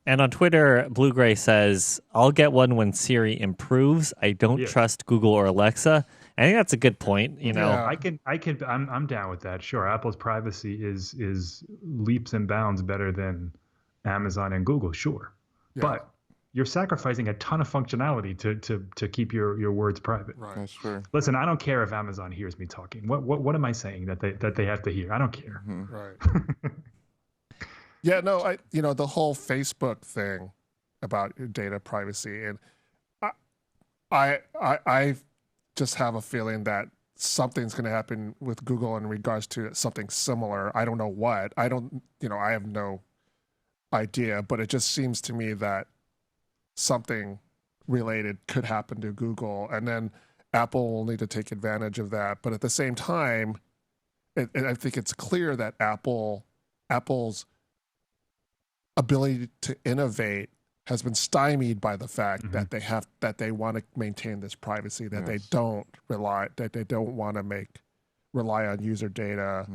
And on Twitter, Blue Gray says, "I'll get one when Siri improves. I don't trust Google or Alexa." I think that's a good point. Yeah. I'm down with that. Sure, Apple's privacy is leaps and bounds better than Amazon and Google. Sure, but you're sacrificing a ton of functionality to keep your words private. Right. That's true. Listen, I don't care if Amazon hears me talking. What am I saying that they have to hear? I don't care. Right. Yeah, no, the whole Facebook thing about your data privacy, and I just have a feeling that something's going to happen with Google in regards to something similar. I don't know what. I have no idea, but it just seems to me that something related could happen to Google, and then Apple will need to take advantage of that. But at the same time, I think it's clear that Apple's ability to innovate has been stymied by the fact that they want to maintain this privacy, that they don't want to rely on user data,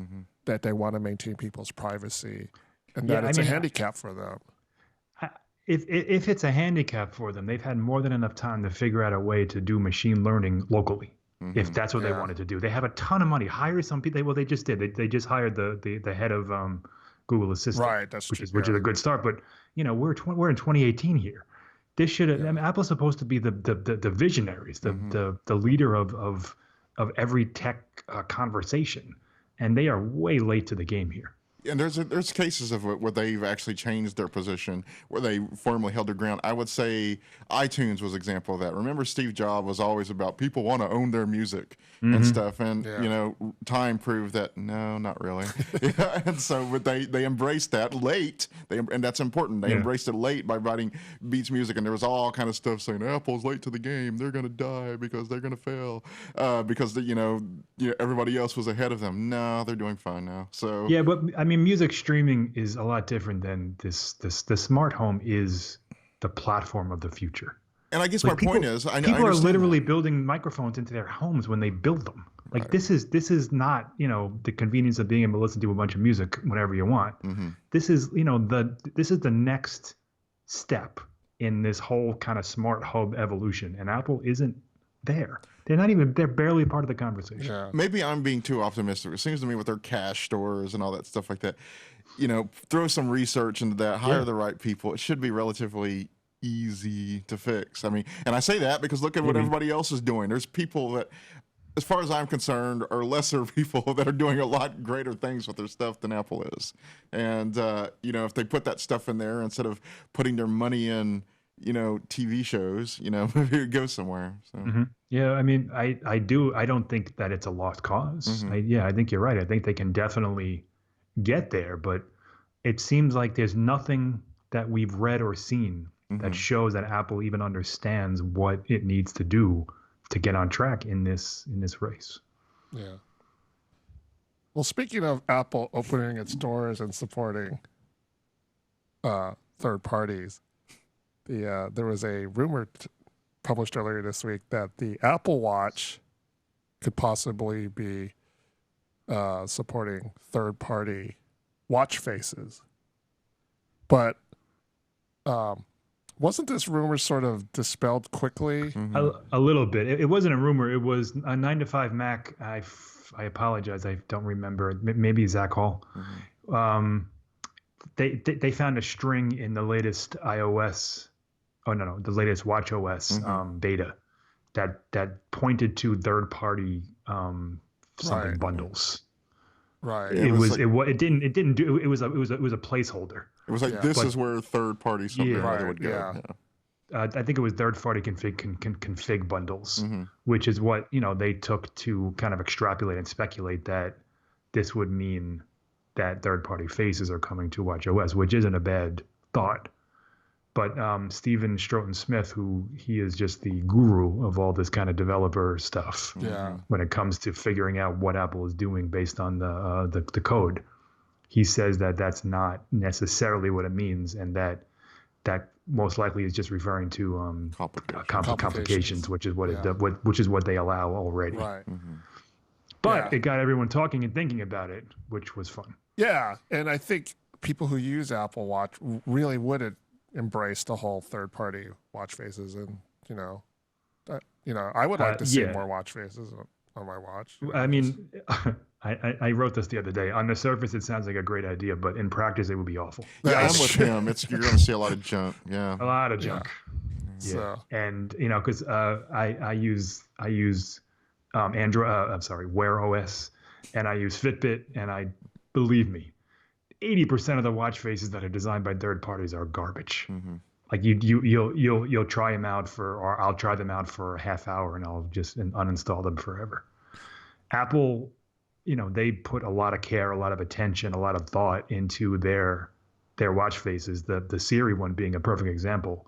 that they want to maintain people's privacy, and that it's a handicap for them. If it's a handicap for them, they've had more than enough time to figure out a way to do machine learning locally. If that's what they wanted to do, they have a ton of money. Hire some people. Well, they just did. They just hired the head of Google Assistant, right? That's which is a good start. But we're in 2018 here. This should have. I mean, Apple's supposed to be the visionaries, the leader of every tech conversation, and they are way late to the game here. And there's cases of where they've actually changed their position, where they firmly held their ground. I would say iTunes was an example of that. Remember, Steve Jobs was always about people want to own their music and stuff, and time proved that no, not really. And so, but they embraced that late, and that's important. They embraced it late by writing Beats music, and there was all kind of stuff saying Apple's late to the game. They're going to die because they're going to fail because everybody else was ahead of them. No, they're doing fine now. So yeah, but I mean, music streaming is a lot different than this. The smart home is the platform of the future. And I guess my point is, people are literally building microphones into their homes when they build them. Like this is not the convenience of being able to listen to a bunch of music whenever you want. This is this is the next step in this whole kind of smart hub evolution, and Apple isn't there. They're barely part of the conversation. Yeah. Maybe I'm being too optimistic. It seems to me with their cash stores and all that stuff like that, throw some research into that, hire the right people. It should be relatively easy to fix. I mean, and I say that because look at what everybody else is doing. There's people that, as far as I'm concerned, are lesser people that are doing a lot greater things with their stuff than Apple is. And, if they put that stuff in there instead of putting their money in, TV shows, maybe it goes somewhere. So. Yeah, I mean, I don't think that it's a lost cause. I think you're right. I think they can definitely get there, but it seems like there's nothing that we've read or seen that shows that Apple even understands what it needs to do to get on track in this race. Yeah. Well, speaking of Apple opening its doors and supporting third parties, there was a rumor published earlier this week that the Apple Watch could possibly be supporting third-party watch faces. But wasn't this rumor sort of dispelled quickly? A little bit. It wasn't a rumor. It was a 9to5Mac. I apologize. I don't remember. Maybe Zach Hall. They found a string in the latest iOS. Oh no, the latest WatchOS beta that pointed to third-party something Right. bundles. Right. It was it didn't do it was a placeholder. It was like Yeah. this But- is where third-party something or other Right, would go. yeah. Yeah. I think it was third-party config bundles, Mm-hmm. which is what they took to kind of extrapolate and speculate that this would mean that third-party faces are coming to WatchOS, which isn't a bad thought. But Stephen Stroughton Smith, who he is just the guru of all this kind of developer stuff, Yeah. when it comes to figuring out what Apple is doing based on the code, he says that that's not necessarily what it means, and that most likely is just referring to complications, which is what which is what they allow already. Right. But Yeah. it got everyone talking and thinking about it, which was fun. Yeah. And I think people who use Apple Watch really would embrace the whole third-party watch faces, and I would like to see yeah. more watch faces on my watch. I mean, I wrote this the other day. On the surface, it sounds like a great idea, but in practice, it would be awful. Yeah, I'm That's with true. him. It's you're going to see a lot of junk. Yeah. A lot of junk. So Yeah. And because I use Android, I'm sorry, Wear OS, and I use Fitbit, and believe me, 80% of the watch faces that are designed by third parties are garbage. Mm-hmm. Like you'll try them out or I'll try them out for a half hour and I'll just uninstall them forever. Apple, they put a lot of care, a lot of attention, a lot of thought into their watch faces. The Siri one being a perfect example,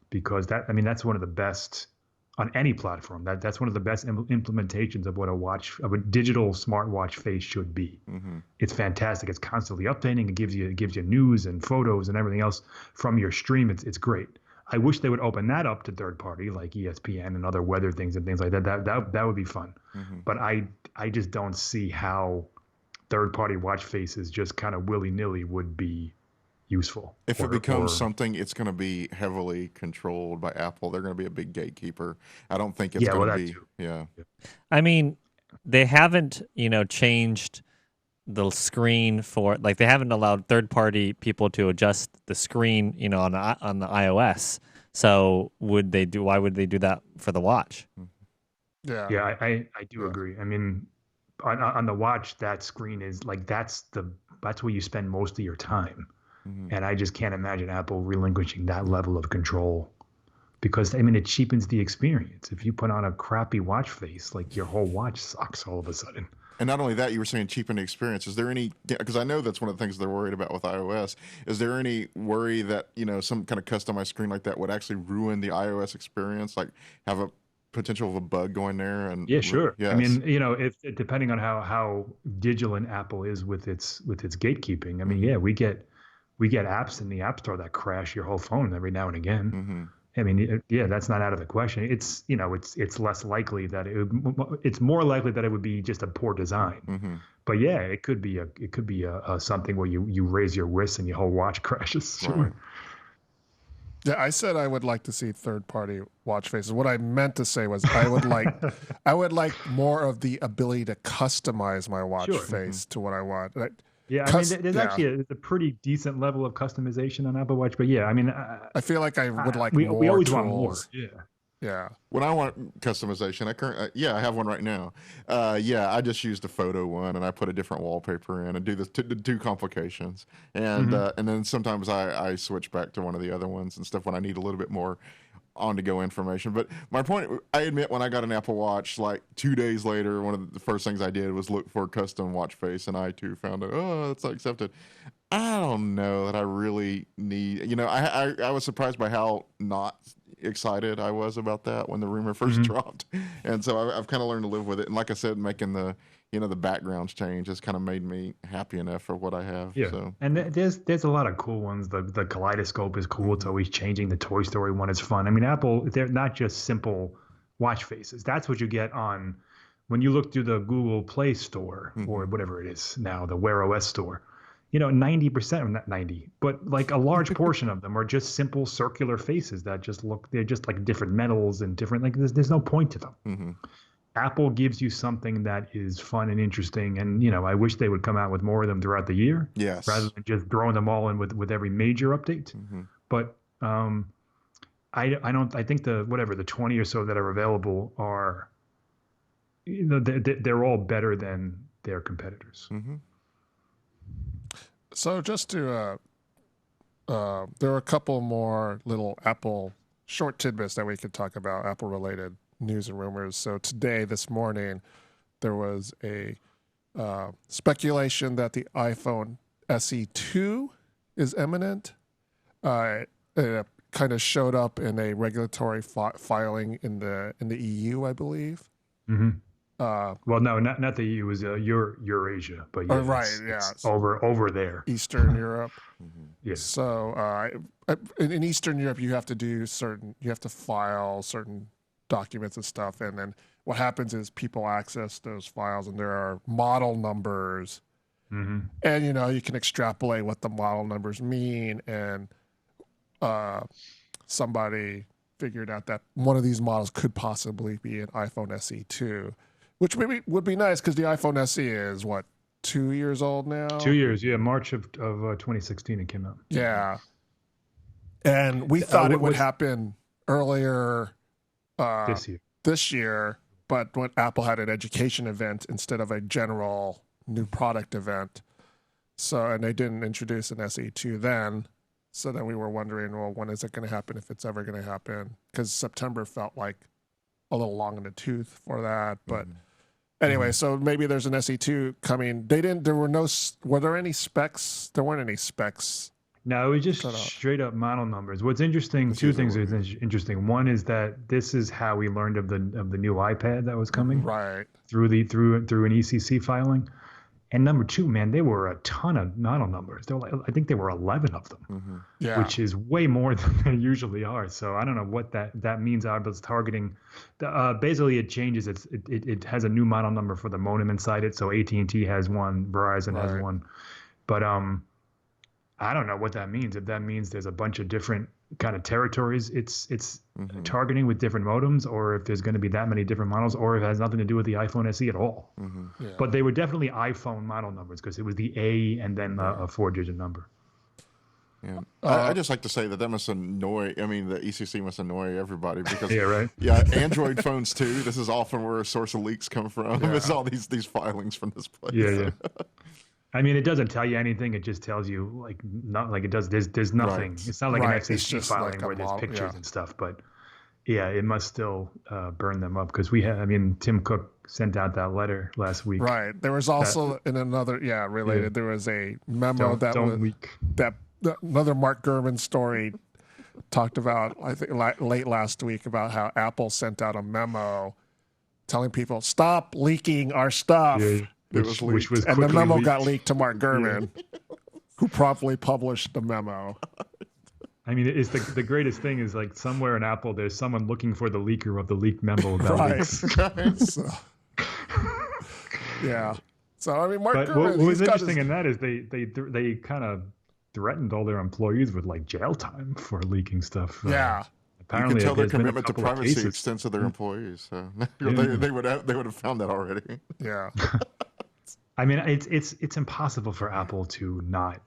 because that's one of the best on any platform. That's one of the best implementations of what a digital smartwatch face should be. Mm-hmm. It's fantastic. It's constantly updating. It gives you news and photos and everything else from your stream. It's great. I wish they would open that up to third party like ESPN and other weather things and things like that. That would be fun. Mm-hmm. But I just don't see how third party watch faces just kind of willy nilly would be useful. If it becomes something, it's going to be heavily controlled by Apple. They're going to be a big gatekeeper. I don't think it's going to be. Too. Yeah. I mean, they haven't, changed the screen for, like, they haven't allowed third-party people to adjust the screen, on the iOS. So why would they do that for the watch? yeah. Yeah, I do agree. I mean, on the watch, that screen is like that's where you spend most of your time. Mm-hmm. And I just can't imagine Apple relinquishing that level of control, because it cheapens the experience. If you put on a crappy watch face, like your whole watch sucks all of a sudden. And not only that, you were saying cheapen the experience. Is there any, because I know that's one of the things they're worried about with iOS, is there any worry that, some kind of customized screen like that would actually ruin the iOS experience, like have a potential of a bug going there? And Yeah, sure. Yes. I mean, if depending on how vigilant Apple is with its gatekeeping, I mean, yeah, we get apps in the App Store that crash your whole phone every now and again. Mm-hmm. I mean, yeah, that's not out of the question. It's it's less likely that it's more likely that it would be just a poor design. Mm-hmm. But yeah, it could be a something where you raise your wrist and your whole watch crashes. Sure. Right. Yeah, I said I would like to see third-party watch faces. What I meant to say was I would like more of the ability to customize my watch Sure. face to what I want. Yeah, I mean, there's actually a pretty decent level of customization on Apple Watch. But yeah, I mean, I feel like I would like we more always tools. want more. Yeah. Yeah. When I want customization, I have one right now. I just used a photo one and I put a different wallpaper in and do do complications. And and then sometimes I switch back to one of the other ones and stuff when I need a little bit more on-to-go information. But my point, I admit, when I got an Apple Watch, like 2 days later, one of the first things I did was look for a custom watch face, and I too found it. Oh, that's not accepted. I don't know that I really need. I was surprised by how not excited I was about that when the rumor first dropped, and so I've kind of learned to live with it. And like I said, making the the backgrounds change has kind of made me happy enough for what I have. Yeah, so. and there's a lot of cool ones. The Kaleidoscope is cool. It's always changing. The Toy Story one is fun. I mean, Apple, they're not just simple watch faces. That's what you get on when you look through the Google Play Store or whatever it is now, the Wear OS store. 90%, not 90, but like a large portion of them are just simple circular faces that they're just like different metals and different, like there's no point to them. Mm-hmm. Apple gives you something that is fun and interesting, and I wish they would come out with more of them throughout the year, Yes. rather than just throwing them all in with every major update. Mm-hmm. But I think the 20 or so that are available are they're all better than their competitors. Mm-hmm. So just to, there are a couple more little Apple short tidbits that we could talk about, Apple related news and rumors. So today, this morning, there was a speculation that the iPhone SE2 is imminent. It kind of showed up in a regulatory filing in the EU, I believe. Mm-hmm. Well, no, not the EU. It was Eurasia, but yeah, right, it's over there, Eastern Europe. Yes. So in Eastern Europe, you have to file certain documents and stuff, and then what happens is people access those files, and there are model numbers, and you can extrapolate what the model numbers mean, and somebody figured out that one of these models could possibly be an iPhone SE2, which maybe would be nice because the iPhone SE is what, 2 years old now? 2 years, yeah. March of 2016 it came out. Yeah. And we thought it would happen earlier this year, but when Apple had an education event instead of a general new product event. So, and they didn't introduce an SE2 then. So then we were wondering, well, when is it going to happen, if it's ever going to happen? Because September felt like a little long in the tooth for that. But anyway, so maybe there's an SE2 coming. Were there any specs? There weren't any specs. No, it was just straight up model numbers. What's interesting, two things are interesting. One is that this is how we learned of the new iPad that was coming. Right. Through an ECC filing. And number two, man, there were a ton of model numbers. I think there were 11 of them, which is way more than there usually are. So I don't know what that means. I was targeting. Basically, it changes. It has a new model number for the modem inside it. So AT&T has one, Verizon has one, but I don't know what that means. If that means there's a bunch of different kind of territories it's targeting with different modems, or if there's going to be that many different models, or if it has nothing to do with the iPhone SE at all. But they were definitely iPhone model numbers because it was the A and then a 4-digit number. Yeah, I just like to say that must annoy. I mean, the ECC must annoy everybody because Android phones too. This is often where a source of leaks come from. It's all these filings from this place. Yeah. I mean, it doesn't tell you anything. It just tells you not like it does. There's nothing. Right. It's not like an XHC filing where there's pictures and stuff. But yeah, it must still burn them up because Tim Cook sent out that letter last week. Right. There was also in another related. Yeah. There was a memo that another Mark Gurman story talked about. I think late last week about how Apple sent out a memo telling people stop leaking our stuff. Yeah. Which was and the memo got leaked to Mark Gurman, who promptly published the memo. I mean, it's the greatest thing is like somewhere in Apple, there's someone looking for the leaker of the leaked memo about leaks. So, yeah. So I mean, Mark Gurman. What was interesting in that is they kind of threatened all their employees with like jail time for leaking stuff. Apparently, you can tell their commitment to privacy extends to their employees. So they would have found that already. Yeah. I mean, it's impossible for Apple to not.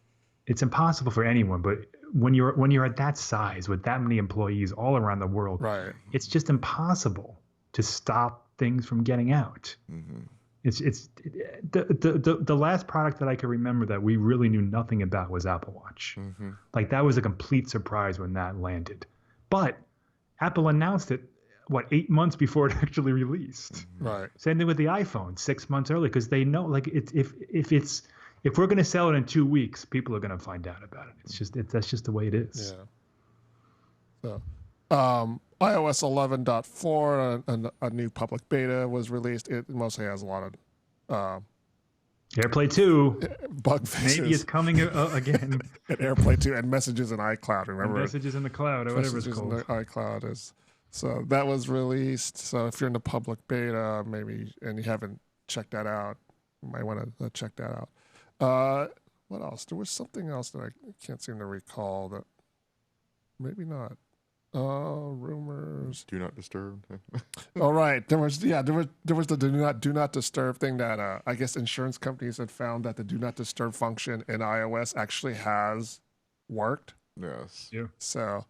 It's impossible for anyone, but when you're at that size with that many employees all around the world, it's just impossible to stop things from getting out. It's the last product that I can remember that we really knew nothing about was Apple Watch. Like that was a complete surprise when that landed, but Apple announced it 8 months before it actually released. Right. Same thing with the iPhone, 6 months early, because they know like if we're going to sell it in 2 weeks, people are going to find out about it. That's just the way it is. Yeah. So, iOS 11.4, a new public beta was released. It mostly has a lot of AirPlay 2 bug fixes. Maybe it's coming again. And AirPlay 2 and messages in iCloud. Remember, and messages in the cloud or whatever it's called. Messages in the iCloud is. So that was released. So if you're in the public beta, maybe, and you haven't checked that out, you might want to check that out. What else? There was something else that I can't seem to recall. That maybe not. Rumors. Do not disturb. All right. There was the do not disturb thing that I guess insurance companies had found that the do not disturb function in iOS actually has worked. Yes. Yeah. So,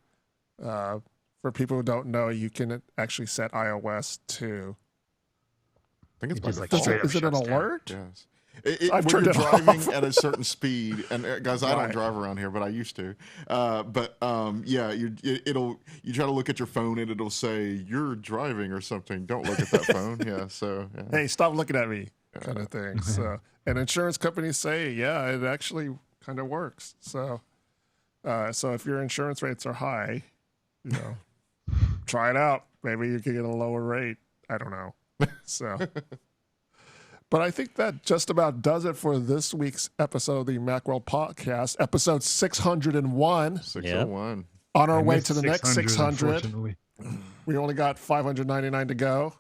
for people who don't know, you can actually set iOS to think it's by just, like, default. straight up Is it an shuts down. alert? Yes. I've When turned you're it driving off. at a certain speed, and guys, I Right. don't drive around here, but I used to. Yeah, you try to look at your phone and it'll say you're driving or something. Don't look at that phone. Yeah, so yeah. Hey, stop looking at me, kind of thing. So, and insurance companies say, yeah, it actually kind of works. So, so if your insurance rates are high, try it out. Maybe you can get a lower rate. I don't know. So, but I think that just about does it for this week's episode of the Macworld Podcast, episode 601. 601. On our I way missed to the next 600. Unfortunately. We only got 599 to go.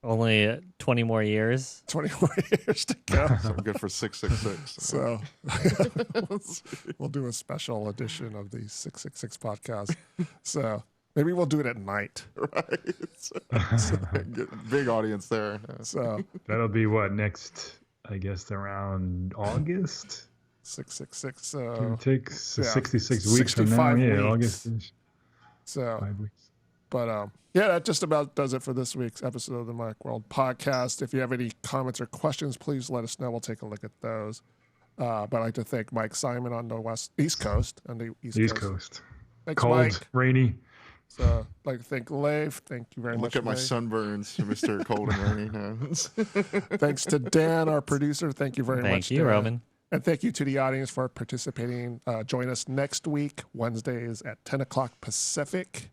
Only 20 more years. 20 more years to go. So I'm good for 666. So we'll do a special edition of the 666 podcast. So maybe we'll do it at night. Right. Big audience there. So That'll be what next? I guess around August. 666. It takes 66 yeah, weeks from now. 65 Yeah, weeks. August. Is So, 5 weeks. but yeah, that just about does it for this week's episode of the Macworld Podcast. If you have any comments or questions, please let us know. We'll take a look at those. But I'd like to thank Mike Simon on the East Coast. East Coast. Thanks, Cold, Mike. rainy. So I'd like to thank Leif. Thank you very much. Look at my Leif. sunburns, Mr. Cold and Rainy. Thanks to Dan, our producer. Thank you very much. Thank you, Dan. Roman. And thank you to the audience for participating. Join us next week, Wednesdays at 10 o'clock Pacific.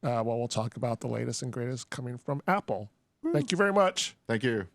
We'll talk about the latest and greatest coming from Apple. Thank you very much. Thank you.